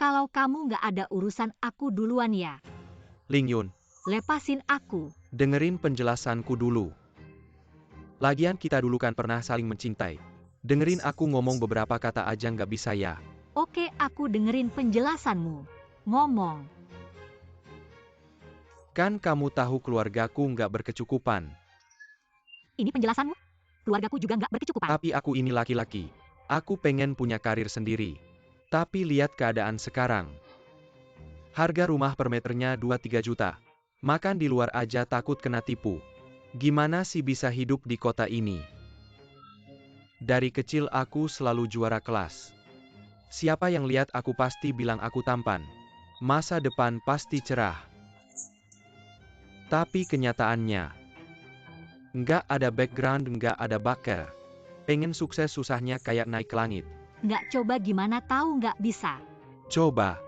Kalau kamu nggak ada urusan, aku duluan ya. Ling Yun, Lepasin aku. dengerin penjelasanku dulu. Lagian kita dulu kan pernah saling mencintai. Dengerin aku ngomong beberapa kata aja nggak bisa ya? Oke, aku dengerin penjelasanmu. Ngomong. Kan kamu tahu keluargaku nggak berkecukupan. Ini penjelasanmu? Keluargaku juga nggak berkecukupan. Tapi aku ini laki-laki. Aku pengen punya karir sendiri. Tapi lihat keadaan sekarang. Harga rumah per meternya 2-3 juta. Makan di luar aja takut kena tipu. Gimana sih bisa hidup di kota ini? Dari kecil aku selalu juara kelas. Siapa yang lihat aku pasti bilang aku tampan. Masa depan pasti cerah. Tapi kenyataannya, nggak ada background, nggak ada bakat. Pengen sukses susahnya kayak naik ke langit. Nggak coba gimana tahu nggak bisa. Coba.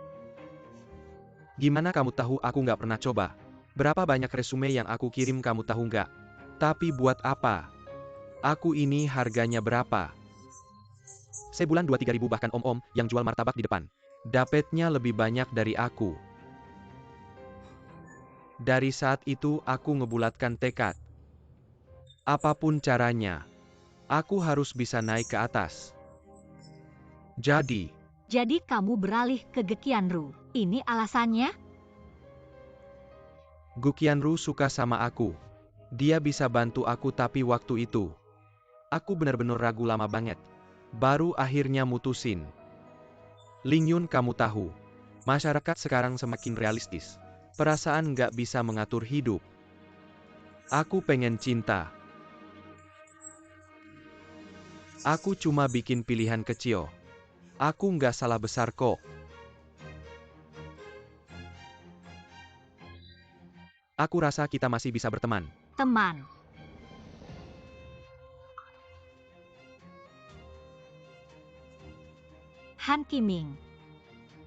Gimana kamu tahu aku nggak pernah coba? Berapa banyak resume yang aku kirim kamu tahu nggak? Tapi buat apa? Aku ini harganya berapa? Sebulan 2-3 ribu, bahkan om-om yang jual martabak di depan. Dapetnya lebih banyak dari aku. Dari saat itu aku ngebulatkan tekad. Apapun caranya, aku harus bisa naik ke atas. Jadi kamu beralih ke Gekianru. Ini alasannya? Gukianru suka sama aku. Dia bisa bantu aku, tapi waktu itu aku benar-benar ragu lama banget. Baru akhirnya mutusin. Ling Yun, kamu tahu, masyarakat sekarang semakin realistis. Perasaan nggak bisa mengatur hidup. Aku pengen cinta. Aku cuma bikin pilihan kecil. Aku nggak salah besar kok. Aku rasa kita masih bisa berteman. Teman. Han Kiming.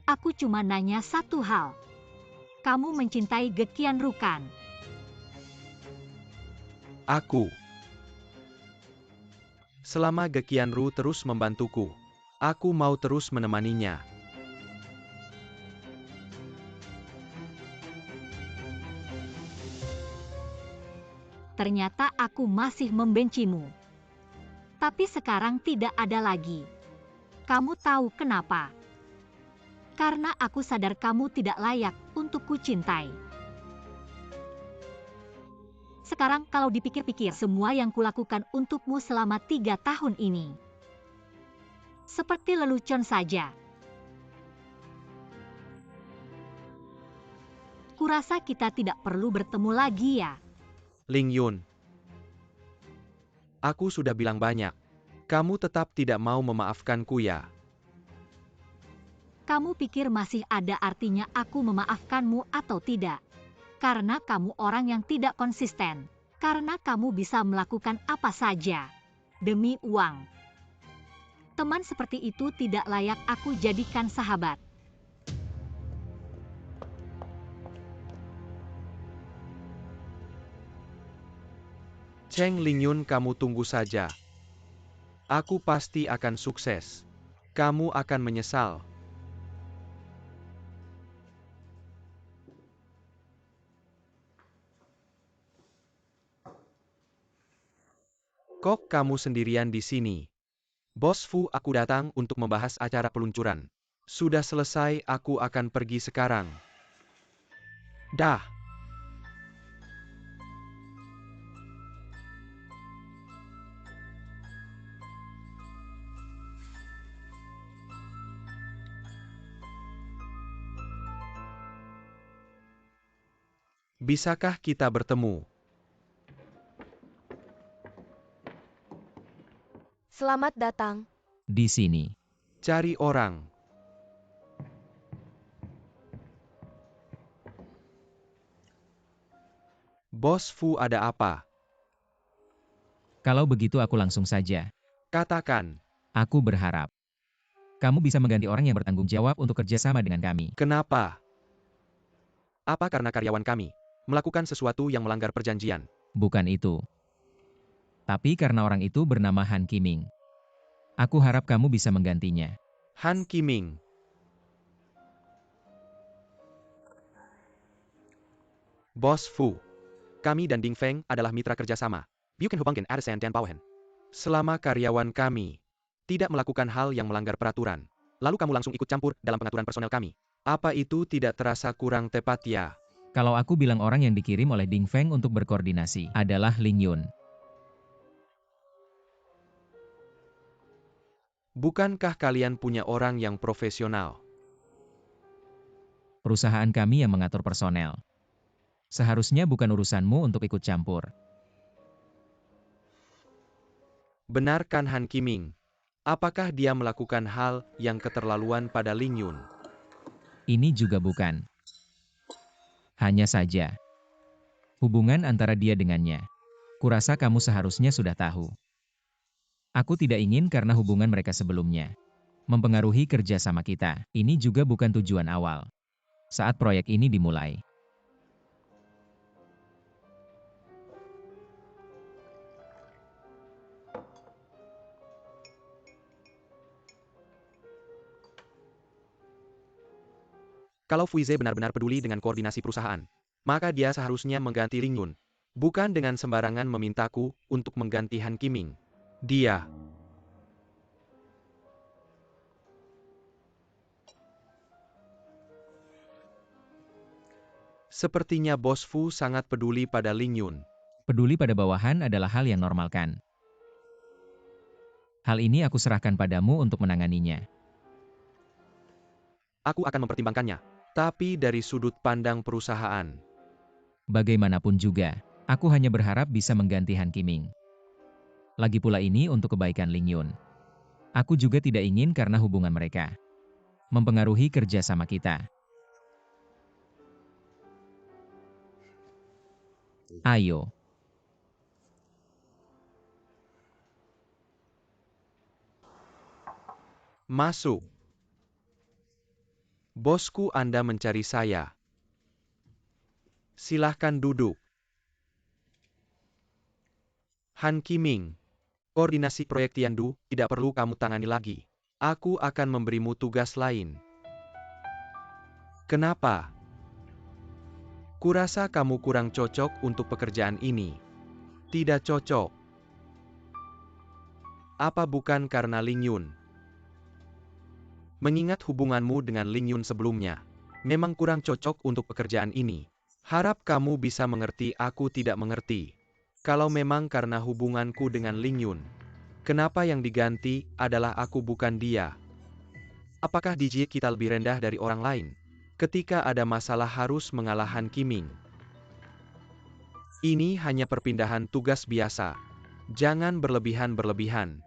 Aku cuma nanya satu hal. Kamu mencintai Gekianru kan? Aku. Selama Gekianru terus membantuku, aku mau terus menemaninya. Ternyata aku masih membencimu. Tapi sekarang tidak ada lagi. Kamu tahu kenapa? Karena aku sadar kamu tidak layak untuk kucintai. Sekarang kalau dipikir-pikir semua yang kulakukan untukmu selama 3 tahun ini, seperti lelucon saja. Kurasa kita tidak perlu bertemu lagi ya. Ling Yun, aku sudah bilang banyak. Kamu tetap tidak mau memaafkanku ya? Kamu pikir masih ada artinya aku memaafkanmu atau tidak? Karena kamu orang yang tidak konsisten. Karena kamu bisa melakukan apa saja demi uang. Teman seperti itu tidak layak aku jadikan sahabat. Cheng Ling Yun, kamu tunggu saja. Aku pasti akan sukses. Kamu akan menyesal. Kok kamu sendirian di sini? Bos Fu, aku datang untuk membahas acara peluncuran. Sudah selesai, aku akan pergi sekarang. Dah. Bisakah kita bertemu? Selamat datang. Di sini. Cari orang. Bos Fu, ada apa? Kalau begitu aku langsung saja. Katakan. Aku berharap kamu bisa mengganti orang yang bertanggung jawab untuk kerjasama dengan kami. Kenapa? Apa karena karyawan kami melakukan sesuatu yang melanggar perjanjian? Bukan itu. Tapi karena orang itu bernama Han Kiming. Aku harap kamu bisa menggantinya. Han Kiming. Bos Fu, kami dan Ding Feng adalah mitra kerjasama. Bukan hubungkan atasan dan bawahan. Selama karyawan kami tidak melakukan hal yang melanggar peraturan, lalu kamu langsung ikut campur dalam pengaturan personel kami. Apa itu tidak terasa kurang tepat ya? Kalau aku bilang orang yang dikirim oleh Ding Feng untuk berkoordinasi adalah Ling Yun. Bukankah kalian punya orang yang profesional? Perusahaan kami yang mengatur personel. Seharusnya bukan urusanmu untuk ikut campur. Benarkan Han Qiming? Apakah dia melakukan hal yang keterlaluan pada Ling Yun? Ini juga bukan. Hanya saja hubungan antara dia dengannya. Kurasa kamu seharusnya sudah tahu. Aku tidak ingin karena hubungan mereka sebelumnya mempengaruhi kerja sama kita. Ini juga bukan tujuan awal saat proyek ini dimulai. Kalau Fuize benar-benar peduli dengan koordinasi perusahaan, maka dia seharusnya mengganti Ling Yun. Bukan dengan sembarangan memintaku untuk mengganti Han Qiming. Dia. Sepertinya Bos Fu sangat peduli pada Ling Yun. Peduli pada bawahan adalah hal yang normal kan? Hal ini aku serahkan padamu untuk menanganinya. Aku akan mempertimbangkannya. Tapi dari sudut pandang perusahaan. Bagaimanapun juga, aku hanya berharap bisa mengganti Han Qiming. Lagi pula ini untuk kebaikan Ling Yun. Aku juga tidak ingin karena hubungan mereka mempengaruhi kerja sama kita. Ayo. Masuk. Bosku, Anda mencari saya. Silahkan duduk. Han Qiming, koordinasi proyek Tiandu tidak perlu kamu tangani lagi. Aku akan memberimu tugas lain. Kenapa? Kurasa kamu kurang cocok untuk pekerjaan ini. Tidak cocok. Apa bukan karena Ling Yun? Mengingat hubunganmu dengan Ling Yun sebelumnya, memang kurang cocok untuk pekerjaan ini. Harap kamu bisa mengerti aku tidak mengerti. Kalau memang karena hubunganku dengan Ling Yun, kenapa yang diganti adalah aku bukan dia? Apakah DJ kita lebih rendah dari orang lain? Ketika ada masalah harus mengalah Han Qiming. Ini hanya perpindahan tugas biasa. Jangan berlebihan-berlebihan.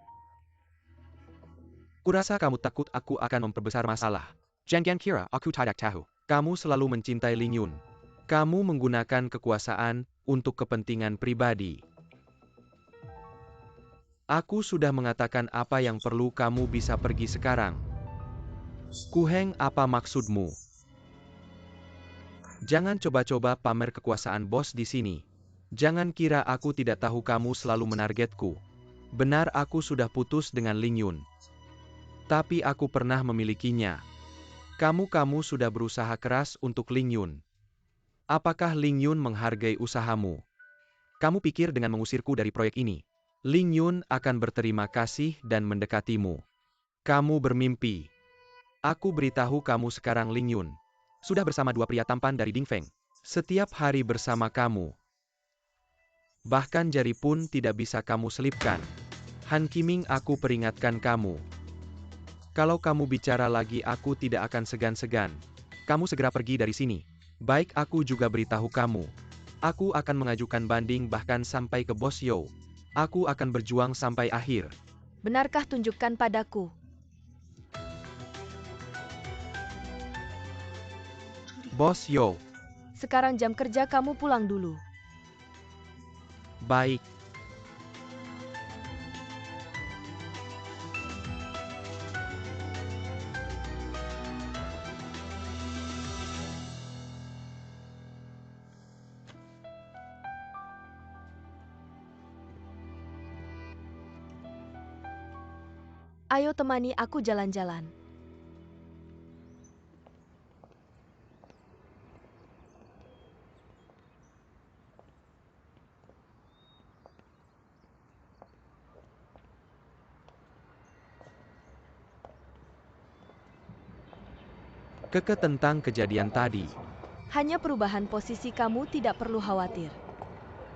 Kurasa kamu takut aku akan memperbesar masalah. Jangan kira aku tidak tahu. Kamu selalu mencintai Ling Yun. Kamu menggunakan kekuasaan untuk kepentingan pribadi. Aku sudah mengatakan apa yang perlu, kamu bisa pergi sekarang. Ku Heng, apa maksudmu? Jangan coba-coba pamer kekuasaan bos di sini. Jangan kira aku tidak tahu kamu selalu menargetku. Benar, aku sudah putus dengan Ling Yun. Tapi aku pernah memilikinya. Kamu sudah berusaha keras untuk Ling Yun. Apakah Ling Yun menghargai usahamu? Kamu pikir dengan mengusirku dari proyek ini, Ling Yun akan berterima kasih dan mendekatimu? Kamu bermimpi. Aku beritahu kamu sekarang, Ling Yun sudah bersama dua pria tampan dari Ding Feng. Setiap hari bersama kamu. Bahkan jari pun tidak bisa kamu selipkan. Han Qiming, aku peringatkan kamu. Kalau kamu bicara lagi aku tidak akan segan-segan. Kamu segera pergi dari sini. Baik, aku juga beritahu kamu. Aku akan mengajukan banding bahkan sampai ke Bos Yo. Aku akan berjuang sampai akhir. Benarkah, tunjukkan padaku? Bos Yo. Sekarang jam kerja, kamu pulang dulu. Baik. Ayo temani aku jalan-jalan. Keke tentang kejadian tadi. Hanya perubahan posisi, kamu tidak perlu khawatir.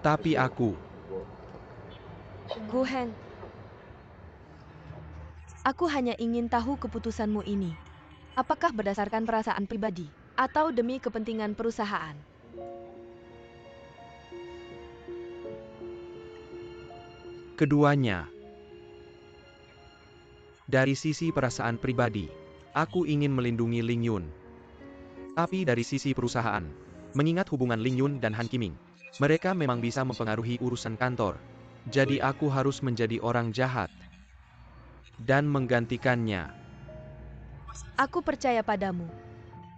Tapi aku, Gu Heng, aku hanya ingin tahu keputusanmu ini. Apakah berdasarkan perasaan pribadi, atau demi kepentingan perusahaan? keduanya. Dari sisi perasaan pribadi, aku ingin melindungi Ling Yun. Tapi dari sisi perusahaan, mengingat hubungan Ling Yun dan Han Qiming, mereka memang bisa mempengaruhi urusan kantor. Jadi aku harus menjadi orang jahat dan menggantikannya. Aku percaya padamu.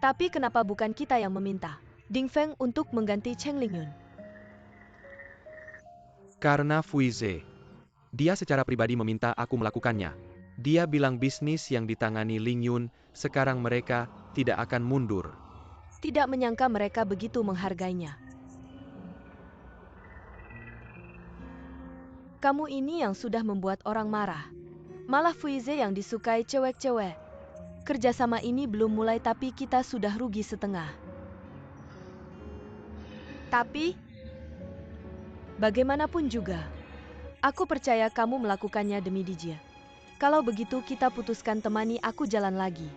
Tapi kenapa bukan kita yang meminta Ding Feng untuk mengganti Cheng Lingyun? Karena Fuize, dia secara pribadi meminta aku melakukannya. Dia bilang bisnis yang ditangani Ling Yun, sekarang mereka tidak akan mundur. Tidak menyangka mereka begitu menghargainya. Kamu ini yang sudah membuat orang marah. Malah Fuize yang disukai cewek-cewek. Kerjasama ini belum mulai tapi kita sudah rugi setengah. Tapi, bagaimanapun juga, aku percaya kamu melakukannya demi Dijia. Kalau begitu kita putuskan temani aku jalan lagi.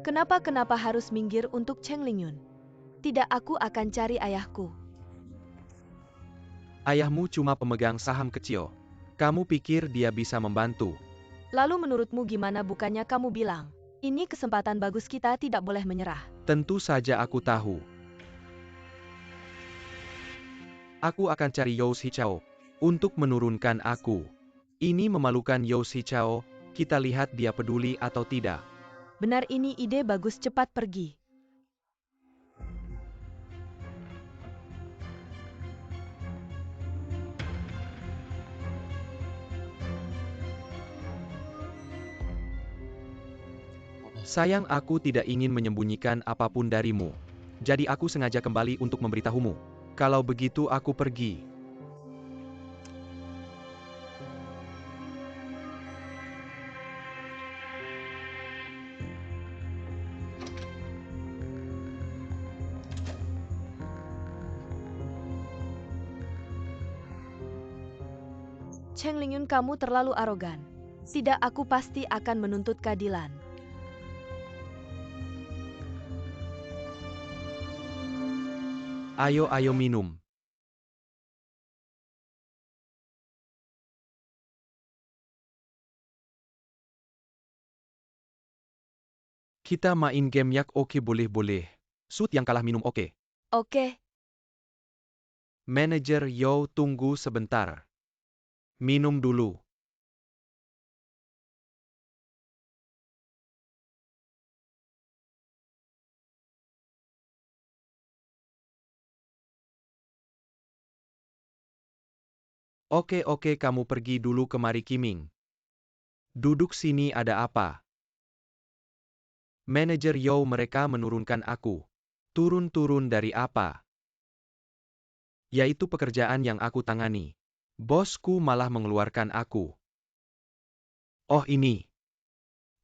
Kenapa harus minggir untuk Cheng Lingyun? Tidak, aku akan cari ayahku. Ayahmu cuma pemegang saham kecil. Kamu pikir dia bisa membantu? Lalu menurutmu gimana, bukannya kamu bilang, ini kesempatan bagus, kita tidak boleh menyerah. Tentu saja aku tahu. Aku akan cari Yao Xichao untuk menurunkan aku. Ini memalukan Yao Xichao, kita lihat dia peduli atau tidak. Benar, ini ide bagus, cepat pergi. Sayang, aku tidak ingin menyembunyikan apapun darimu. Jadi aku sengaja kembali untuk memberitahumu. Kalau begitu aku pergi. Cheng Lingyun, kamu terlalu arogan. Tidak, aku pasti akan menuntut keadilan. Ayo minum. Kita main game yak, oke, boleh. Shoot yang kalah minum, oke. Oke, Manajer Yao, tunggu sebentar. Minum dulu. Oke, kamu pergi dulu, kemari Qiming. Duduk sini, ada apa? Manajer Yao, mereka menurunkan aku. Turun dari apa? Yaitu pekerjaan yang aku tangani. Bosku malah mengeluarkan aku. Oh ini.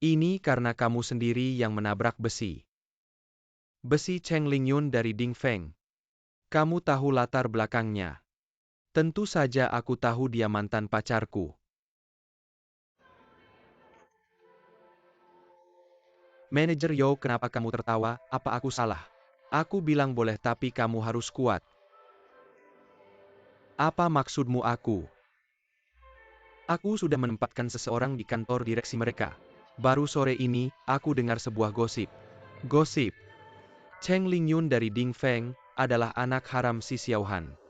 Ini karena kamu sendiri yang menabrak besi. Besi Cheng Lingyun dari Ding Feng. Kamu tahu latar belakangnya. Tentu saja aku tahu dia mantan pacarku. Manajer Yao, kenapa kamu tertawa? Apa aku salah? Aku bilang boleh tapi kamu harus kuat. Apa maksudmu aku? Aku sudah menempatkan seseorang di kantor direksi mereka. Baru sore ini, aku dengar sebuah gosip. Gosip. Cheng Lingyun dari Ding Feng adalah anak haram si Xiaohan.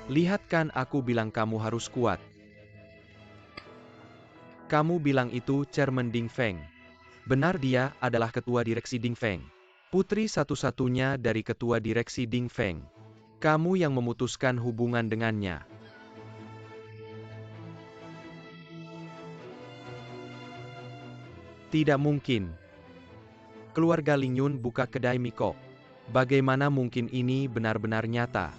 Lihat kan, aku bilang kamu harus kuat. Kamu bilang itu Chairman Ding Feng. Benar, dia adalah ketua direksi Ding Feng. Putri satu-satunya dari ketua direksi Ding Feng. Kamu yang memutuskan hubungan dengannya. Tidak mungkin. Keluarga Ling Yun buka kedai mie kok. Bagaimana mungkin ini benar-benar nyata?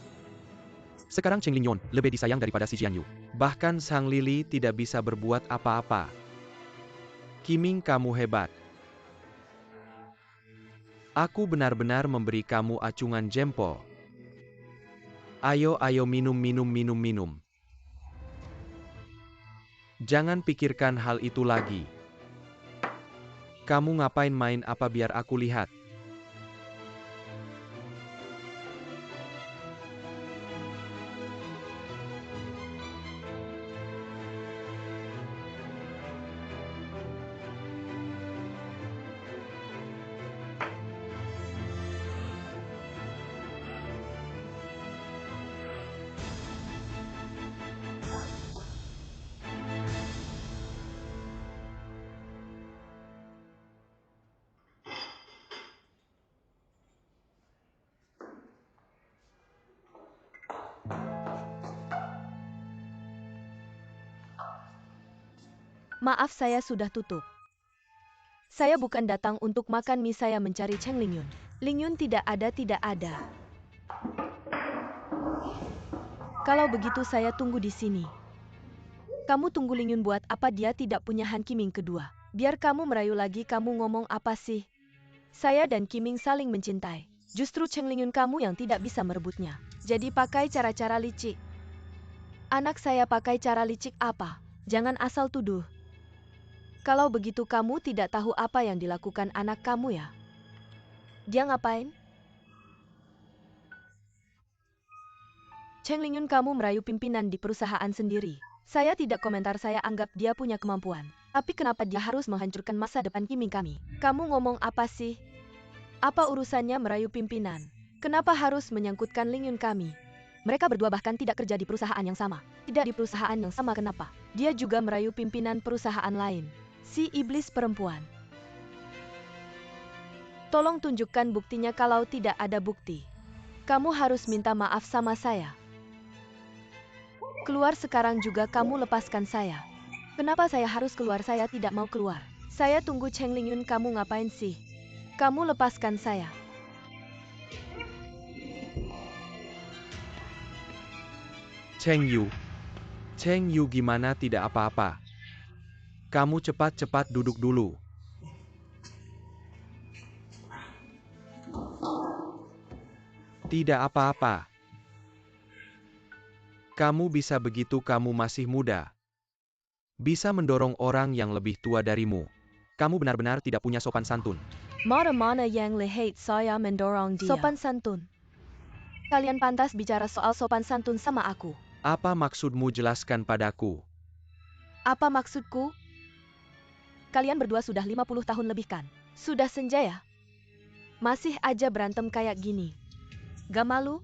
Sekarang Cheng Ling Yun lebih disayang daripada si Jian Yu. Bahkan Sang Lili tidak bisa berbuat apa-apa. Qiming, kamu hebat. Aku benar-benar memberi kamu acungan jempol. Ayo, ayo minum. Jangan pikirkan hal itu lagi. Kamu ngapain main apa biar aku lihat? Maaf, saya sudah tutup. Saya bukan datang untuk makan mie, saya mencari Cheng Ling Yun. Ling Yun tidak ada. Kalau begitu saya tunggu di sini. Kamu tunggu Ling Yun buat apa? Dia tidak punya Han Qiming kedua. Biar kamu merayu lagi, kamu ngomong apa sih? Saya dan Qiming saling mencintai. Justru Cheng Ling Yun kamu yang tidak bisa merebutnya. Jadi pakai cara-cara licik. Anak saya pakai cara licik apa? Jangan asal tuduh. Kalau begitu kamu tidak tahu apa yang dilakukan anak kamu ya? Dia ngapain? Cheng Ling Yun, kamu merayu pimpinan di perusahaan sendiri. Saya tidak komentar, saya anggap dia punya kemampuan. Tapi kenapa dia harus menghancurkan masa depan Qiming kami? Kamu ngomong apa sih? Apa urusannya merayu pimpinan? Kenapa harus menyangkutkan Ling Yun kami? Mereka berdua bahkan tidak kerja di perusahaan yang sama. Tidak di perusahaan yang sama, kenapa? Dia juga merayu pimpinan perusahaan lain. Si iblis perempuan. Tolong tunjukkan buktinya. Kalau tidak ada bukti, kamu harus minta maaf sama saya. Keluar sekarang juga, kamu lepaskan saya. Kenapa saya harus keluar? Saya tidak mau keluar. Saya tunggu Cheng Ling Yun, kamu ngapain sih? Kamu lepaskan saya. Cheng Yu gimana tidak apa-apa? Kamu cepat-cepat duduk dulu. Tidak apa-apa. Kamu bisa begitu, kamu masih muda. Bisa mendorong orang yang lebih tua darimu. Kamu benar-benar tidak punya sopan santun. Mana yang lihat saya mendorong dia? Sopan santun. Kalian pantas bicara soal sopan santun sama aku. Apa maksudmu, jelaskan padaku? Apa maksudku? Kalian berdua sudah 50 tahun lebih kan? Sudah senja ya? Masih aja berantem kayak gini. Gak malu?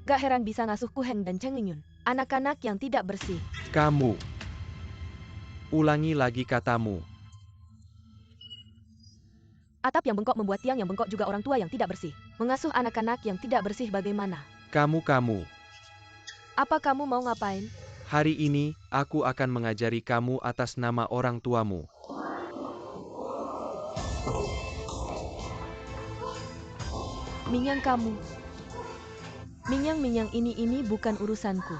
Gak heran bisa ngasuh Ku Heng dan Cheng Ling Yun. Anak-anak yang tidak bersih. Kamu. Ulangi lagi katamu. Atap yang bengkok membuat tiang yang bengkok, juga orang tua yang tidak bersih. Mengasuh anak-anak yang tidak bersih bagaimana? Kamu. Apa kamu mau ngapain? Hari ini, aku akan mengajari kamu atas nama orang tuamu. Minyang kamu. Minyang ini bukan urusanku.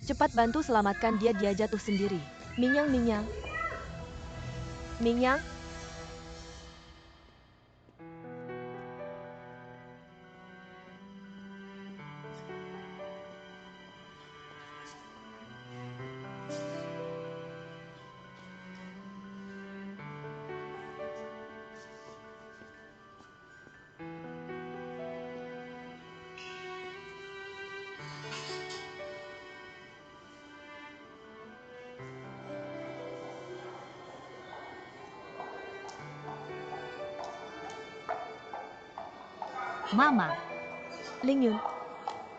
Cepat bantu selamatkan dia jatuh sendiri. Minyang. Mama. Ling Yun.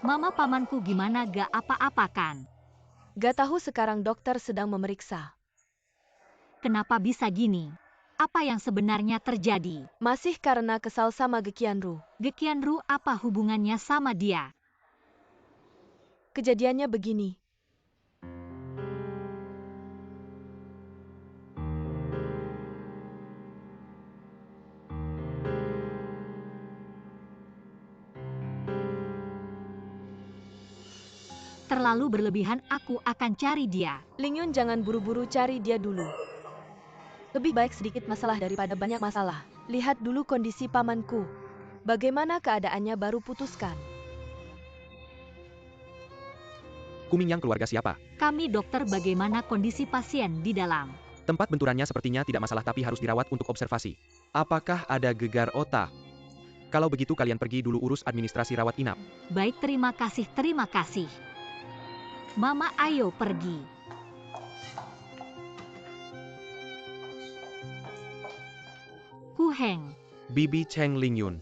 Mama, pamanku gimana, gak apa-apa kan? Gak tahu, sekarang dokter sedang memeriksa. Kenapa bisa gini? Apa yang sebenarnya terjadi? Masih karena kesal sama Geqianru. Geqianru apa hubungannya sama dia? Kejadiannya begini. terlalu berlebihan, aku akan cari dia. Ling Yun, jangan buru-buru cari dia dulu. Lebih baik sedikit masalah daripada banyak masalah. Lihat dulu kondisi pamanku. Bagaimana keadaannya baru putuskan. Kuming yang keluarga siapa? Kami dokter, bagaimana kondisi pasien di dalam? Tempat benturannya sepertinya tidak masalah tapi harus dirawat untuk observasi. Apakah ada gegar otak? Kalau begitu kalian pergi dulu urus administrasi rawat inap. Baik, terima kasih, terima kasih. Mama, ayo pergi. Ku Heng, Bibi Cheng Ling Yun.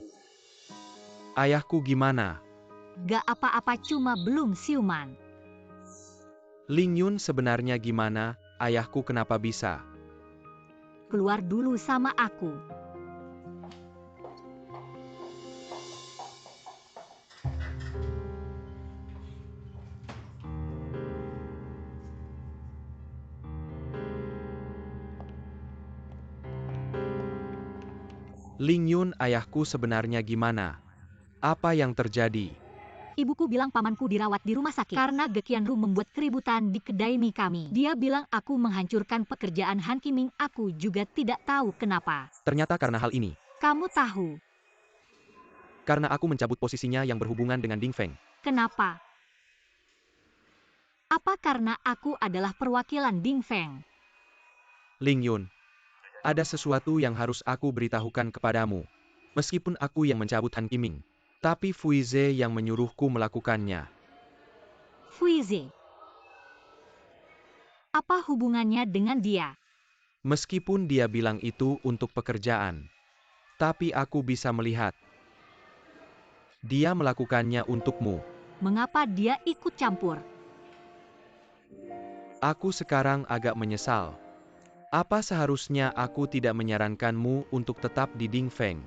Ayahku gimana? gak apa-apa, cuma belum siuman. Ling Yun sebenarnya gimana? Ayahku kenapa bisa? Keluar dulu sama aku. Ling Yun, ayahku sebenarnya gimana? Apa yang terjadi? Ibuku bilang pamanku dirawat di rumah sakit karena Gekianru membuat keributan di kedai mie kami. Dia bilang aku menghancurkan pekerjaan Han Kiming. Aku juga tidak tahu kenapa. Ternyata karena hal ini. Kamu tahu Karena aku mencabut posisinya yang berhubungan dengan Ding Feng. kenapa? Apa karena aku adalah perwakilan Ding Feng? Ling Yun, ada sesuatu yang harus aku beritahukan kepadamu. Meskipun aku yang mencabut Han Kiming, tapi Fuize yang menyuruhku melakukannya. Fuize. Apa hubungannya dengan dia? Meskipun dia bilang itu untuk pekerjaan, tapi aku bisa melihat dia melakukannya untukmu. Mengapa dia ikut campur? Aku sekarang agak menyesal. Apa seharusnya aku tidak menyarankanmu untuk tetap di Ding Feng?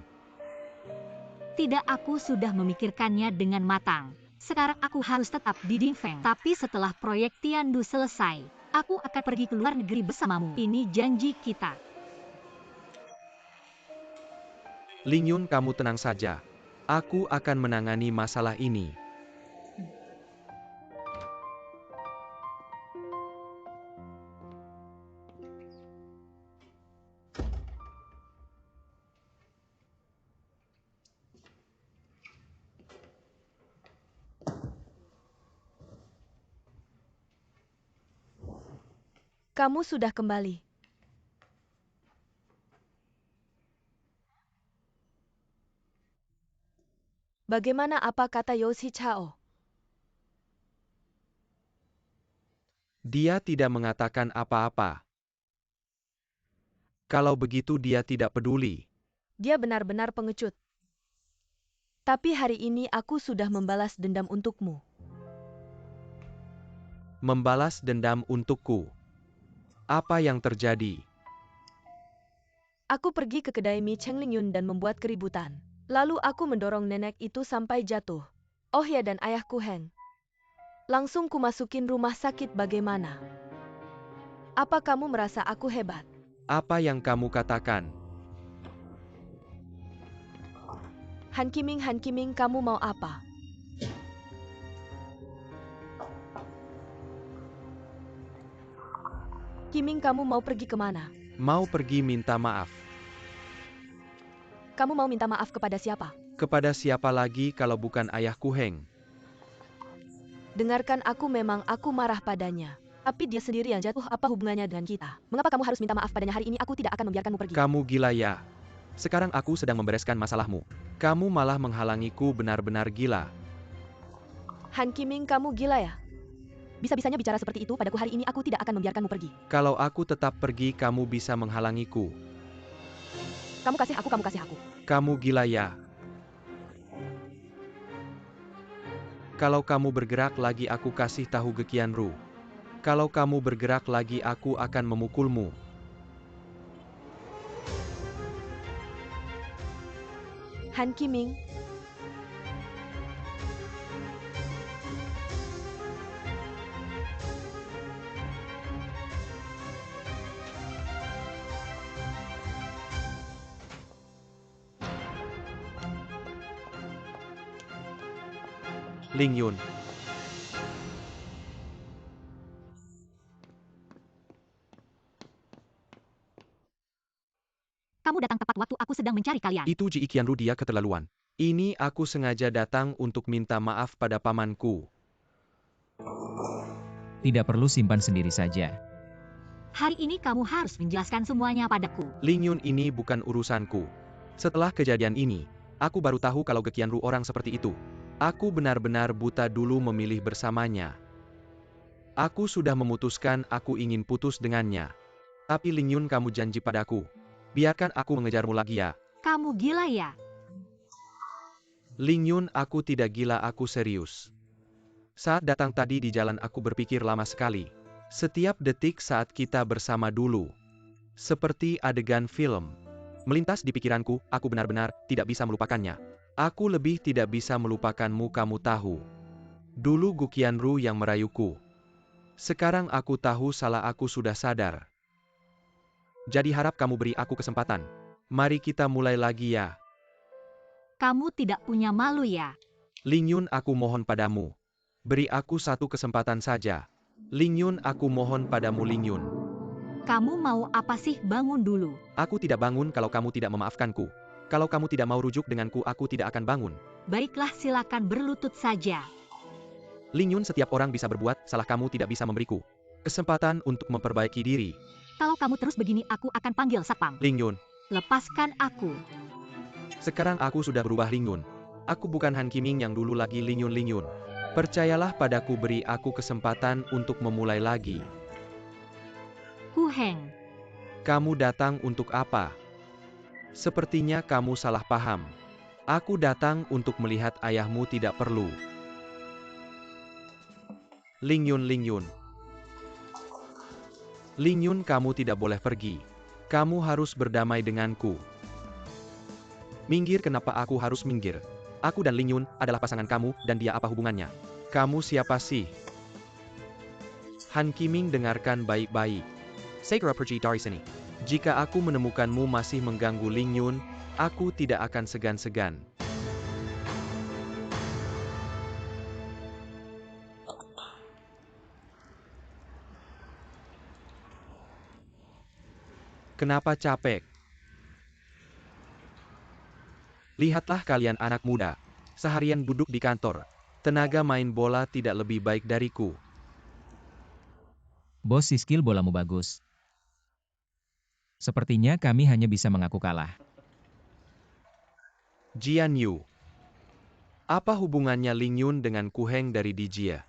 Tidak, aku sudah memikirkannya dengan matang. Sekarang aku harus tetap di Ding Feng. Tapi setelah proyek Tiandu selesai, aku akan pergi ke luar negeri bersamamu. Ini janji kita. Ling Yun, kamu tenang saja. Aku akan menangani masalah ini. Kamu sudah kembali. Bagaimana, apa kata Yoshi Chao? Dia tidak mengatakan apa-apa. Kalau begitu dia tidak peduli. Dia benar-benar pengecut. Tapi hari ini aku sudah membalas dendam untukmu. Membalas dendam untukku. Apa yang terjadi? Aku pergi ke kedai mie Cheng Ling Yun dan membuat keributan. Lalu aku mendorong nenek itu sampai jatuh. Oh ya, dan ayahku Heng. Langsung kumasukin rumah sakit. Bagaimana? Apa kamu merasa aku hebat? Apa yang kamu katakan? Han Kiming, kamu mau apa? Kiming, kamu mau pergi kemana? Mau pergi minta maaf. Kamu mau minta maaf kepada siapa? Kepada siapa lagi kalau bukan ayahku Heng? Dengarkan aku, memang aku marah padanya. Tapi dia sendiri yang jatuh, apa hubungannya dengan kita? Mengapa kamu harus minta maaf padanya? Hari ini aku tidak akan membiarkanmu pergi. Kamu gila ya? Sekarang aku sedang membereskan masalahmu. Kamu malah menghalangiku, benar-benar gila. Han Kiming, kamu gila ya? Bisa-bisanya bicara seperti itu padaku. Hari ini aku tidak akan membiarkanmu pergi. Kalau aku tetap pergi, kamu bisa menghalangiku. Kamu kasih aku. Kamu gila ya? Kalau kamu bergerak lagi, aku kasih tahu Gekianru. Kalau kamu bergerak lagi, aku akan memukulmu. Han Kiming. Ling Yun. Kamu datang tepat waktu aku sedang mencari kalian. Itu Ji Qianru, dia keterlaluan. Ini aku sengaja datang untuk minta maaf pada pamanku. Tidak perlu simpan sendiri saja. Hari ini kamu harus menjelaskan semuanya padaku. Ling Yun, ini bukan urusanku. Setelah kejadian ini, aku baru tahu kalau Ge Qianru orang seperti itu. Aku benar-benar buta dulu memilih bersamanya. Aku sudah memutuskan aku ingin putus dengannya. Tapi Ling Yun, kamu janji padaku. Biarkan aku mengejarmu lagi ya. Kamu gila ya? Ling Yun, aku tidak gila, aku serius. Saat datang tadi di jalan aku berpikir lama sekali. Setiap detik saat kita bersama dulu. Seperti adegan film. Melintas di pikiranku, aku benar-benar tidak bisa melupakannya. Aku lebih tidak bisa melupakanmu, kamu tahu. Dulu Gu Qianru yang merayuku. Sekarang aku tahu salah, aku sudah sadar. Jadi harap kamu beri aku kesempatan. Mari kita mulai lagi ya. Kamu tidak punya malu ya? Ling Yun, aku mohon padamu. Beri aku satu kesempatan saja. Ling Yun, aku mohon padamu, Ling Yun. Kamu mau apa sih? Bangun dulu. Aku tidak bangun kalau kamu tidak memaafkanku. Kalau kamu tidak mau rujuk denganku, aku tidak akan bangun. Baiklah, silakan berlutut saja. Ling Yun, setiap orang bisa berbuat salah, kamu tidak bisa memberiku kesempatan untuk memperbaiki diri. Kalau kamu terus begini, aku akan panggil satpam. Ling Yun, Lepaskan aku. sekarang aku sudah berubah, Ling Yun. Aku bukan Han Qiming yang dulu lagi, Ling Yun, Ling Yun. Percayalah padaku, beri aku kesempatan untuk memulai lagi. Hu Heng. Kamu datang untuk apa? Sepertinya kamu salah paham. Aku datang untuk melihat ayahmu, tidak perlu. Ling Yun, Ling Yun. Ling Yun, kamu tidak boleh pergi. Kamu harus berdamai denganku. Minggir, kenapa aku harus minggir? Aku dan Ling Yun adalah pasangan kamu, dan dia apa hubungannya? Kamu siapa sih? Han Qiming, dengarkan baik-baik. Segera pergi dari sini. Jika aku menemukanmu masih mengganggu Ling Yun, aku tidak akan segan-segan. Kenapa capek? Lihatlah kalian anak muda. Seharian duduk di kantor. Tenaga main bola tidak lebih baik dariku. Bos, si skill bolamu bagus. Sepertinya kami hanya bisa mengaku kalah. Jian Yu. Apa hubungannya Ling Yun dengan Ku Heng dari Dijia?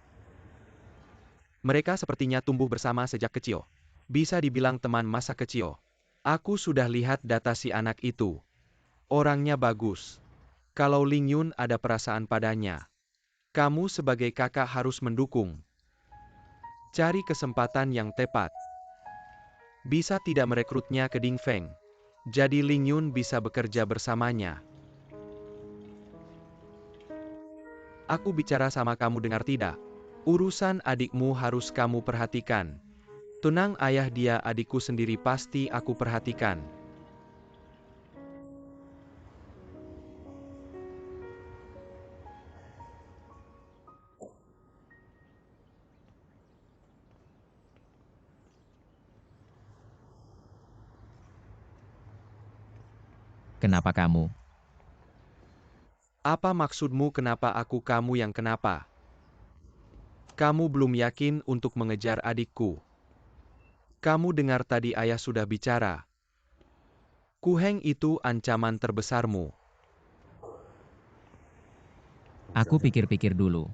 Mereka sepertinya tumbuh bersama sejak kecil. Bisa dibilang teman masa kecil. Aku sudah lihat data si anak itu. Orangnya bagus. Kalau Ling Yun ada perasaan padanya, kamu sebagai kakak harus mendukung. Cari kesempatan yang tepat. Bisa tidak merekrutnya ke Ding Feng. Jadi Ling Yun bisa bekerja bersamanya. Aku bicara sama kamu, dengar tidak? Urusan adikmu harus kamu perhatikan. Tenang ayah, dia adikku sendiri, pasti aku perhatikan. Kenapa kamu? Apa maksudmu, kenapa aku, kamu yang kenapa? Kamu belum yakin untuk mengejar adikku. Kamu dengar tadi ayah sudah bicara. Ku Heng itu ancaman terbesarmu. Aku pikir-pikir dulu.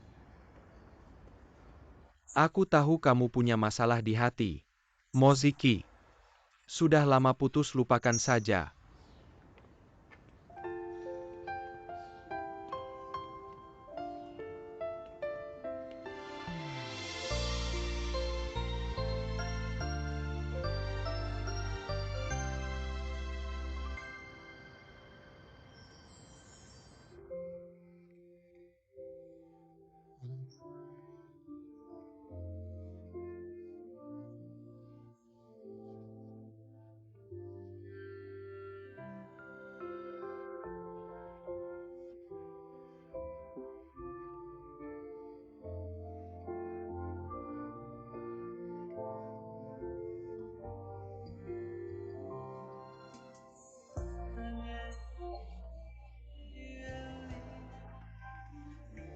Aku tahu kamu punya masalah di hati. Moziki. Sudah lama putus, lupakan saja.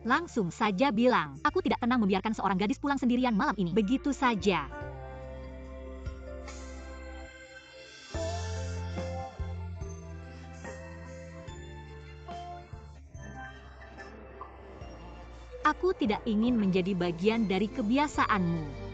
Langsung saja bilang, aku tidak tenang membiarkan seorang gadis pulang sendirian malam ini. Begitu saja. Aku tidak ingin menjadi bagian dari kebiasaanmu.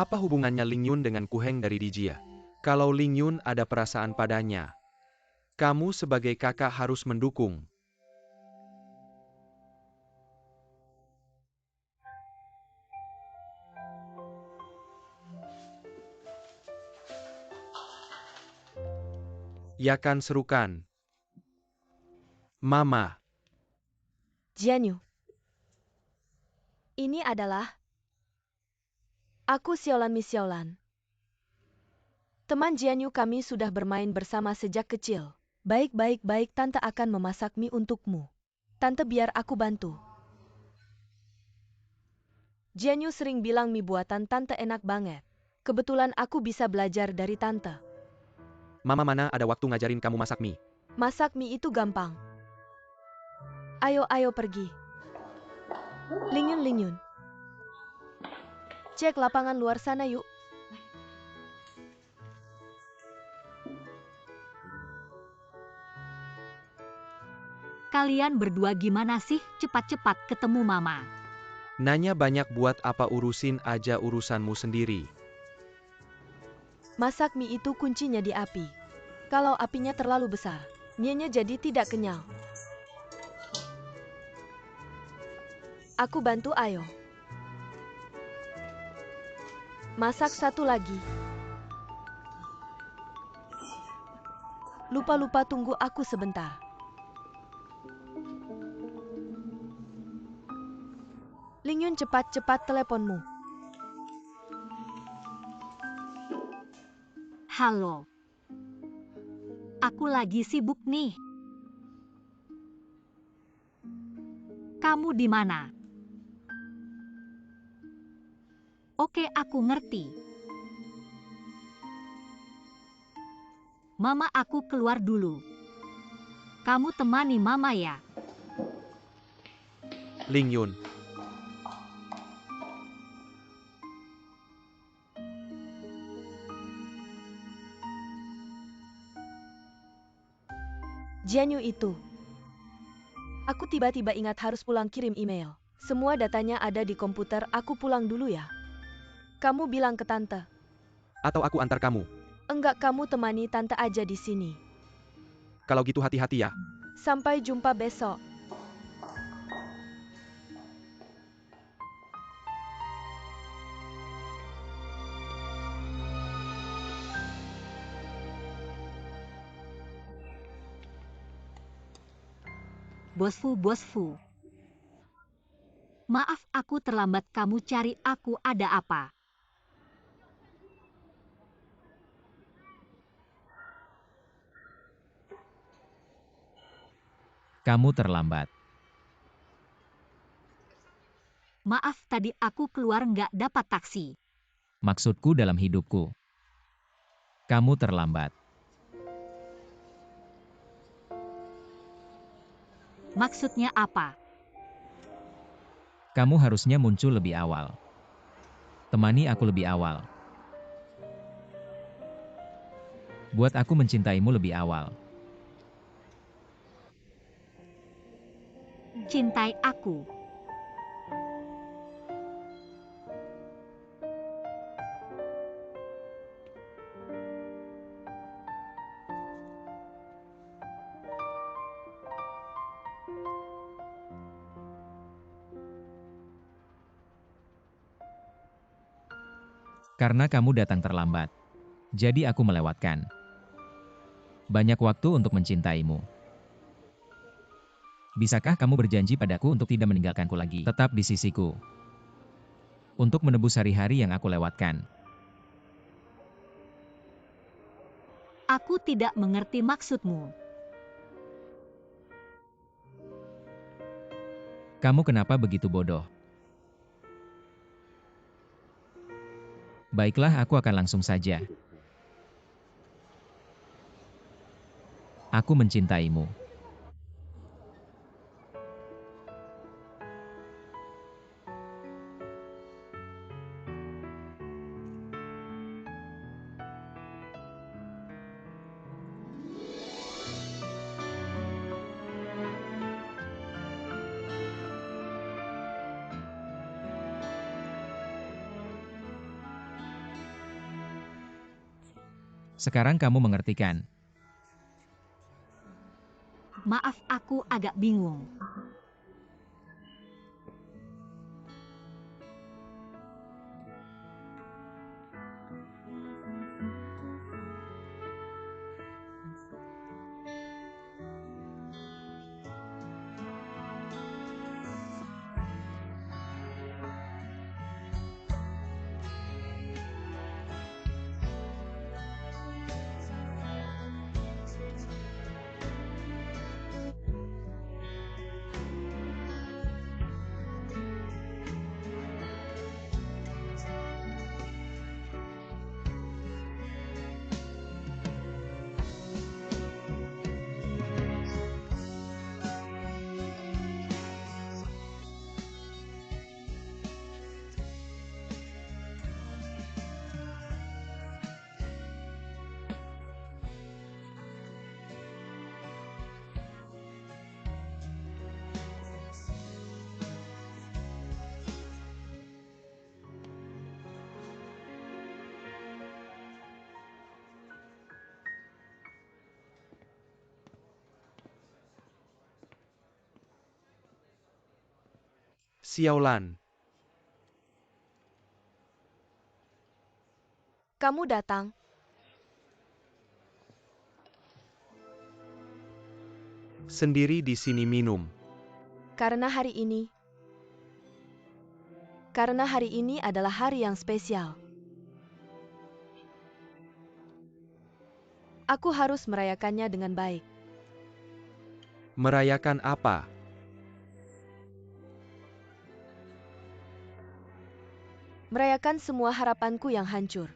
Apa hubungannya Ling Yun dengan Ku Heng dari Dijia? Kalau Ling Yun ada perasaan padanya, kamu sebagai kakak harus mendukung. Ya kan, serukan. Mama. Jianyu. Ini adalah aku Xiaolan Mi Xiaolan. Teman Jianyu kami sudah bermain bersama sejak kecil. Baik, Tante akan memasak mie untukmu. Tante biar aku bantu. Jianyu sering bilang mie buatan Tante enak banget. Kebetulan aku bisa belajar dari Tante. Mama mana ada waktu ngajarin kamu masak mie? Masak mie itu gampang. Ayo pergi. Ling Yun. Cek lapangan luar sana yuk. Kalian berdua gimana sih? Cepat-cepat ketemu Mama. Nanya banyak buat apa, urusin aja urusanmu sendiri. Masak mie itu kuncinya di api. Kalau apinya terlalu besar, mienya jadi tidak kenyal. Aku bantu, ayo. Masak satu lagi. Lupa tunggu aku sebentar. Ling Yun, cepat teleponmu. Halo. Aku lagi sibuk nih. Kamu di mana? Oke, aku ngerti. Mama, aku keluar dulu. Kamu temani Mama ya. Ling Yun. Jianyu itu. Aku tiba-tiba ingat harus pulang kirim email. Semua datanya ada di komputer, aku pulang dulu ya. Kamu bilang ke Tante. Atau aku antar kamu? Enggak, kamu temani Tante aja di sini. Kalau gitu hati-hati ya. Sampai jumpa besok. Bosfu. Maaf aku terlambat, kamu cari aku ada apa? Kamu terlambat. Maaf, tadi aku keluar nggak dapat taksi. Maksudku dalam hidupku. Kamu terlambat. Maksudnya apa? Kamu harusnya muncul lebih awal. Temani aku lebih awal. Buat aku mencintaimu lebih awal. Cintai aku. Karena kamu datang terlambat. Jadi aku melewatkan banyak waktu untuk mencintaimu. Bisakah kamu berjanji padaku untuk tidak meninggalkanku lagi? Tetap di sisiku. Untuk menebus hari-hari yang aku lewatkan. Aku tidak mengerti maksudmu. Kamu kenapa begitu bodoh? Baiklah, aku akan langsung saja. Aku mencintaimu. Sekarang kamu mengerti kan? Maaf, aku agak bingung. Xiaolan, Kamu datang. sendiri di sini minum. Karena hari ini adalah hari yang spesial. Aku harus merayakannya dengan baik. Merayakan apa? Merayakan semua harapanku yang hancur.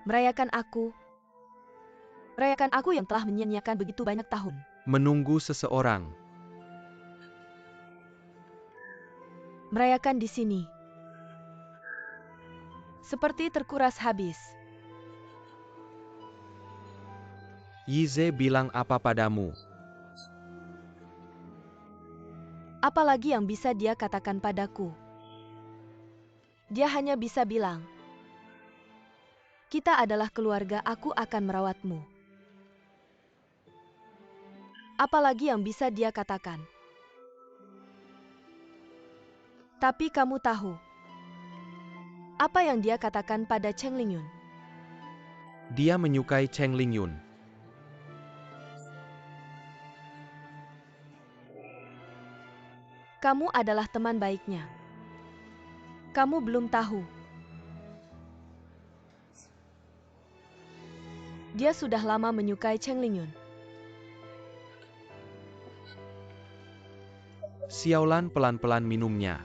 Merayakan aku yang telah menyia-nyiakan begitu banyak tahun. Menunggu seseorang. Merayakan di sini. Seperti terkuras habis. Yize bilang apa padamu? Apalagi yang bisa dia katakan padaku? Dia hanya bisa bilang, "Kita adalah keluarga, aku akan merawatmu." Apalagi yang bisa dia katakan? Tapi kamu tahu, apa yang dia katakan pada Cheng Lingyun? Dia menyukai Cheng Lingyun. Kamu adalah teman baiknya. Kamu belum tahu. Dia sudah lama menyukai Cheng Lingyun. Xiaolan pelan-pelan minumnya.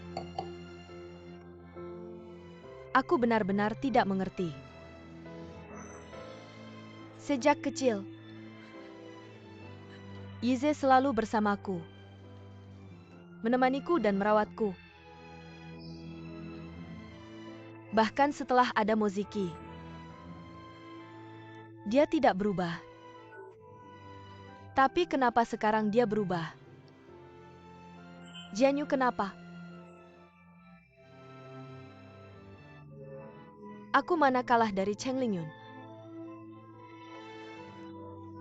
Aku benar-benar tidak mengerti. Sejak kecil, Yize selalu bersamaku, menemaniku dan merawatku. Bahkan setelah ada Moziki, dia tidak berubah. Tapi kenapa sekarang dia berubah? Jianyu, kenapa? Aku mana kalah dari Cheng Lingyun?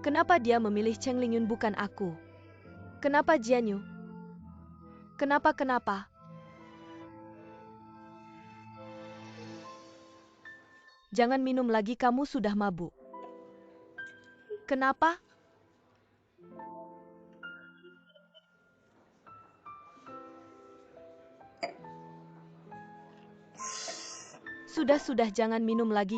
Kenapa dia memilih Cheng Lingyun bukan aku? Kenapa Jianyu? Kenapa? Jangan minum lagi, kamu sudah mabuk. Kenapa? Sudah, jangan minum lagi.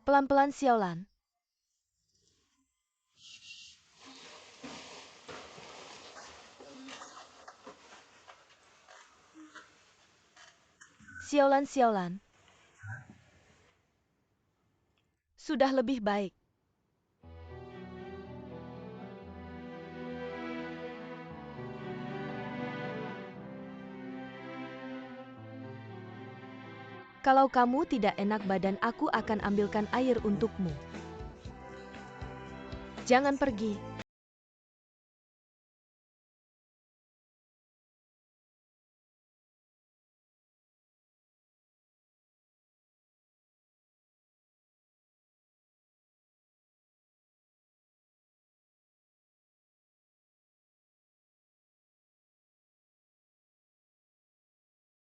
Pelan-pelan Xiaolan. Xiaolan. Sudah lebih baik. Kalau kamu tidak enak badan, aku akan ambilkan air untukmu. Jangan pergi.